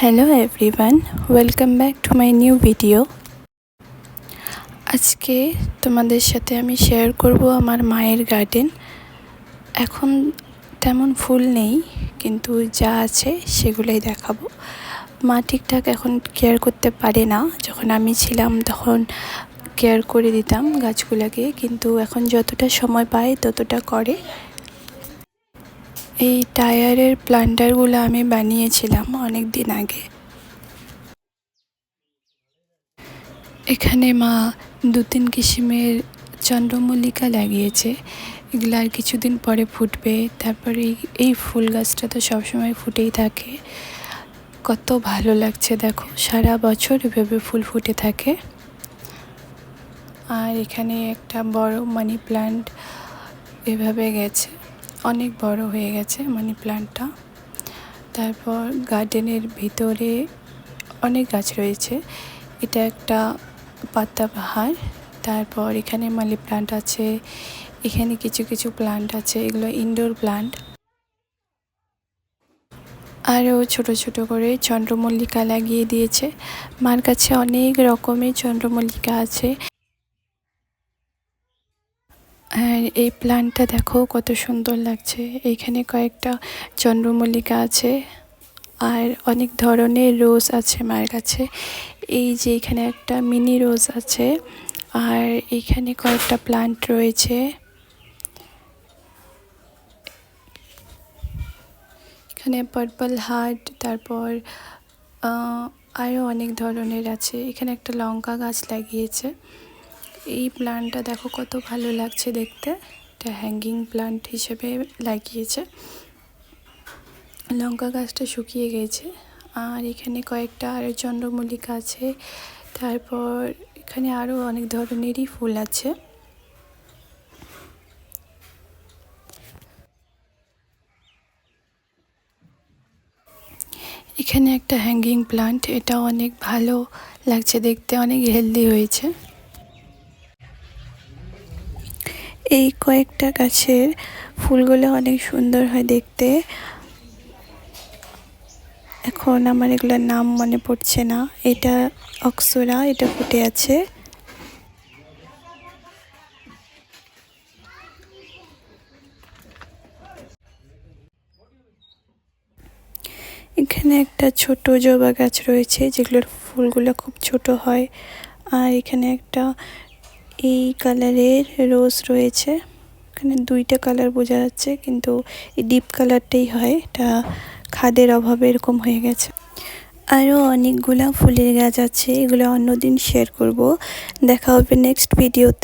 Hello everyone, welcome back to my new video. আজকে তোমাদের সাথে আমি শেয়ার করব আমার মায়ের গার্ডেন। এখন তেমন ফুল নেই, কিন্তু যা আছে সেগুলোই দেখাবো। মা ঠিকঠাক এখন কেয়ার করতে পারে না। যখন আমি ছিলাম তখন কেয়ার করে দিতাম গাছগুলোকে, কিন্তু এখন যতটা সময় পায় ততটা করে। এই টায়ারের প্ল্যান্টারগুলো আমি বানিয়েছিলাম অনেক দিন আগে। এখানে মা 2-3 কিসিমের চন্দ্রমল্লিকা লাগিয়েছে। এগুলো আর কিছুদিন পরে ফুটবে। তারপরে এই ফুল গাছটা তো সবসময় ফুটেই থাকে। কত ভালো লাগছে দেখো, সারা বছর এভাবে ফুল ফুটে থাকে। আর এখানে একটা বড় মানি প্ল্যান্ট এভাবে গেছে, অনেক বড় হয়ে গেছে মানি প্ল্যান্টটা। তারপর গার্ডেনের ভিতরে অনেক গাছ রয়েছে। এটা একটা পাতাবাহার। তারপর এখানে মানি প্ল্যান্ট আছে, এখানে কিছু কিছু প্ল্যান্ট আছে, এগুলো ইনডোর প্ল্যান্ট। আরও ছোট ছোট করে চন্দ্রমল্লিকা লাগিয়ে দিয়েছে। মার কাছে অনেক রকমের চন্দ্রমল্লিকা আছে। আর এই প্ল্যান্টটা দেখো কত সুন্দর লাগছে। এইখানে কয়েকটা চন্দ্রমল্লিকা আছে আর অনেক ধরনের রোজ আছে মায়ের কাছে। এই যে এখানে একটা মিনি রোজ আছে, আর এখানে কয়েকটা প্ল্যান্ট রয়েছে। এখানে পার্পল হার্ট, তারপর আরও অনেক ধরনের আছে। এখানে একটা লঙ্কা গাছ লাগিয়েছে। এই প্ল্যান্টটা দেখো কত ভালো লাগছে দেখতে। এটা হ্যাঙ্গিং প্ল্যান্ট হিসেবে লাগিয়েছে। লঙ্কা গাছটা শুকিয়ে গেছে। আর এখানে কয়েকটা আরও চন্দ্রমল্লিকা আছে। তারপর এখানে আরও অনেক ধরনেরই ফুল আছে। এখানে একটা হ্যাঙ্গিং প্ল্যান্ট, এটা অনেক ভালো লাগছে দেখতে, অনেক হেলদি হয়েছে। এই কয়েকটা গাছের ফুলগুলো অনেক সুন্দর হয় দেখতে। এখন আমার এগুলোর নাম মনে পড়ছে না। এটা অক্সরা, এটা ফুটে আছে। এখানে একটা ছোট জবা গাছ রয়েছে, যেগুলোর ফুলগুলো খুব ছোট হয়। আর এখানে একটা এই কালারের রোজ রয়েছে। এখানে 2টা কালার বোঝা যাচ্ছে, কিন্তু এই ডিপ কালারটাই হয়। এটা খাদের অভাবে এরকম হয়ে গেছে। আরও অনেকগুলা ফুলের গাছ আছে, এগুলো অন্যদিন শেয়ার করব। দেখা হবে নেক্সট ভিডিওতে।